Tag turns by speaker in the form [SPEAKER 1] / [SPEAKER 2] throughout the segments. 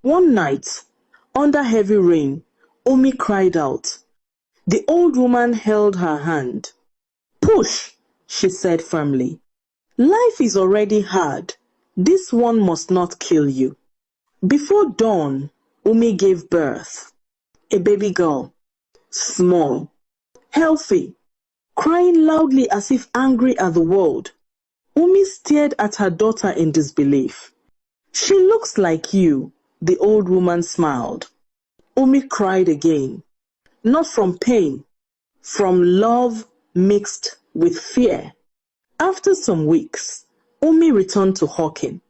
[SPEAKER 1] One night, under heavy rain, Umi cried out. The old woman held her hand. Push, she said firmly. Life is already hard. This one must not kill you. Before dawn, Umi gave birth. A baby girl, small, healthy, crying loudly as if angry at the world. Umi stared at her daughter in disbelief. She looks like you, the old woman smiled. Umi cried again, not from pain, from love mixed with fear. After some weeks, Umi returned to Hawking.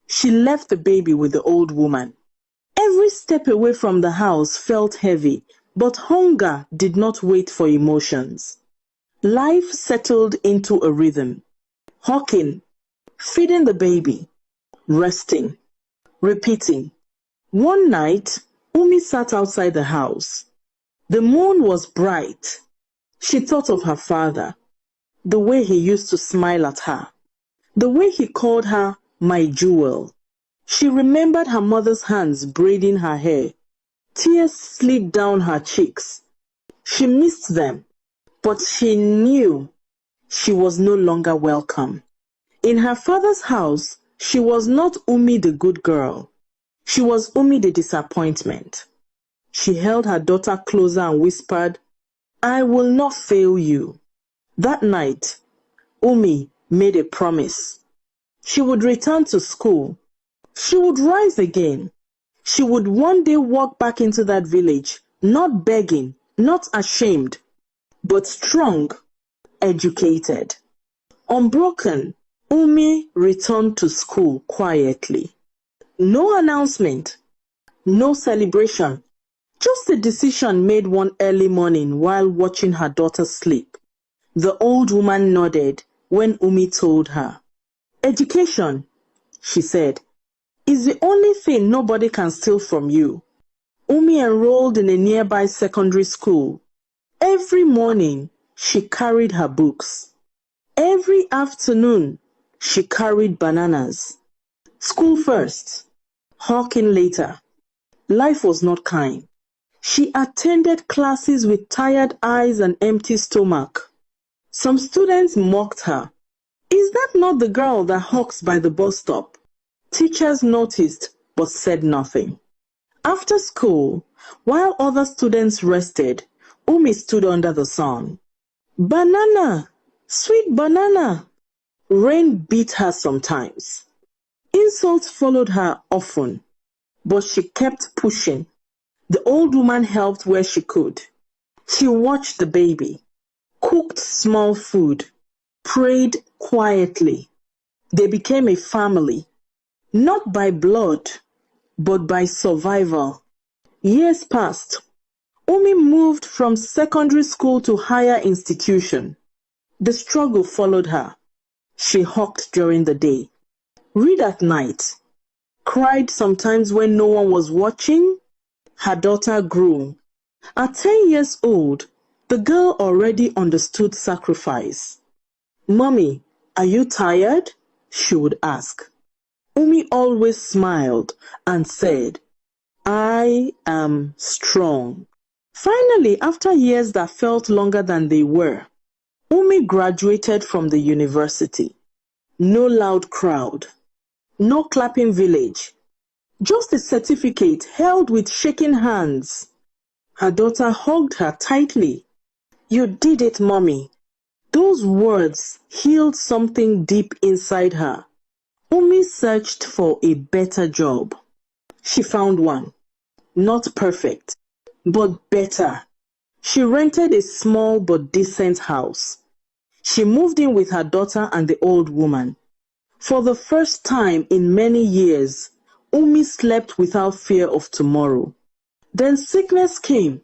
[SPEAKER 1] She left the baby with the old woman. Every step away from the house felt heavy, but hunger did not wait for emotions. Life settled into a rhythm. Hawking, feeding the baby, resting, repeating. One night, Umi sat outside the house. The moon was bright. She thought of her father, the way he used to smile at her, the way he called her my jewel. She remembered her mother's hands braiding her hair. Tears slipped down her cheeks. She missed them, but she knew she was no longer welcome. In her father's house, she was not Umi the good girl. She was Umi the disappointment. She held her daughter closer and whispered, I will not fail you. That night, Umi made a promise. She would return to school. She would rise again. She would one day walk back into that village, not begging, not ashamed, but strong, educated. Unbroken, Umi returned to school quietly. No announcement, no celebration, just a decision made one early morning while watching her daughter sleep. The old woman nodded when Umi told her. Education, she said, is the only thing nobody can steal from you. Umi enrolled in a nearby secondary school. Every morning, she carried her books. Every afternoon, she carried bananas. School first, Hawking later. Life was not kind. She attended classes with tired eyes and empty stomach. Some students mocked her. Is that not the girl that hawks by the bus stop? Teachers noticed but said nothing. After school, while other students rested, Umi stood under the sun. Banana! Sweet banana! Rain beat her sometimes. Insults followed her often, but she kept pushing. The old woman helped where she could. She watched the baby, cooked small food, prayed quietly. They became a family, not by blood, but by survival. Years passed. Umi moved from secondary school to higher institution. The struggle followed her. She hawked during the day, read at night, cried sometimes when no one was watching. Her daughter grew. At 10 years old, the girl already understood sacrifice. Mommy, are you tired? She would ask. Umi always smiled and said, I am strong. Finally, after years that felt longer than they were, Umi graduated from the university. No loud crowd, no clapping village, just a certificate held with shaking hands. Her daughter hugged her tightly. You did it, Mommy. Those words healed something deep inside her. Umi searched for a better job. She found one. Not perfect, but better. She rented a small but decent house. She moved in with her daughter and the old woman. For the first time in many years, Umi slept without fear of tomorrow. Then sickness came.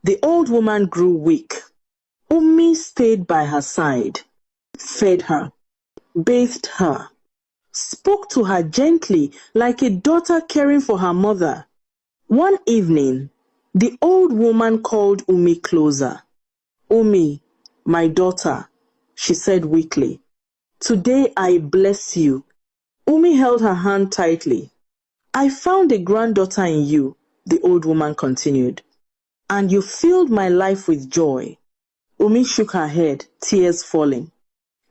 [SPEAKER 1] The old woman grew weak. Umi stayed by her side, fed her, bathed her, spoke to her gently like a daughter caring for her mother. One evening, the old woman called Umi closer. Umi, my daughter, she said weakly, today I bless you. Umi held her hand tightly. I found a granddaughter in you, the old woman continued, and you filled my life with joy. Umi shook her head, tears falling.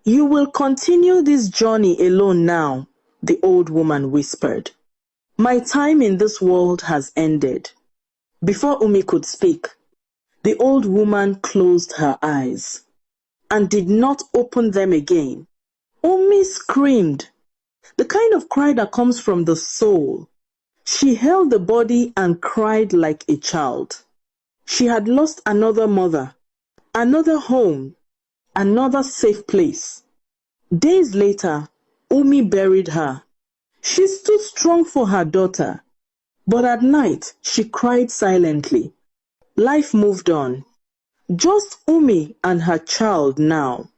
[SPEAKER 1] You will continue this journey alone now, the old woman whispered. My time in this world has ended. Before Umi could speak, the old woman closed her eyes and did not open them again. Umi screamed, the kind of cry that comes from the soul. She held the body and cried like a child. She had lost another mother, another home, another safe place. Days later, Umi buried her. She stood strong for her daughter, but at night she cried silently. Life moved on. Just Umi and her child now.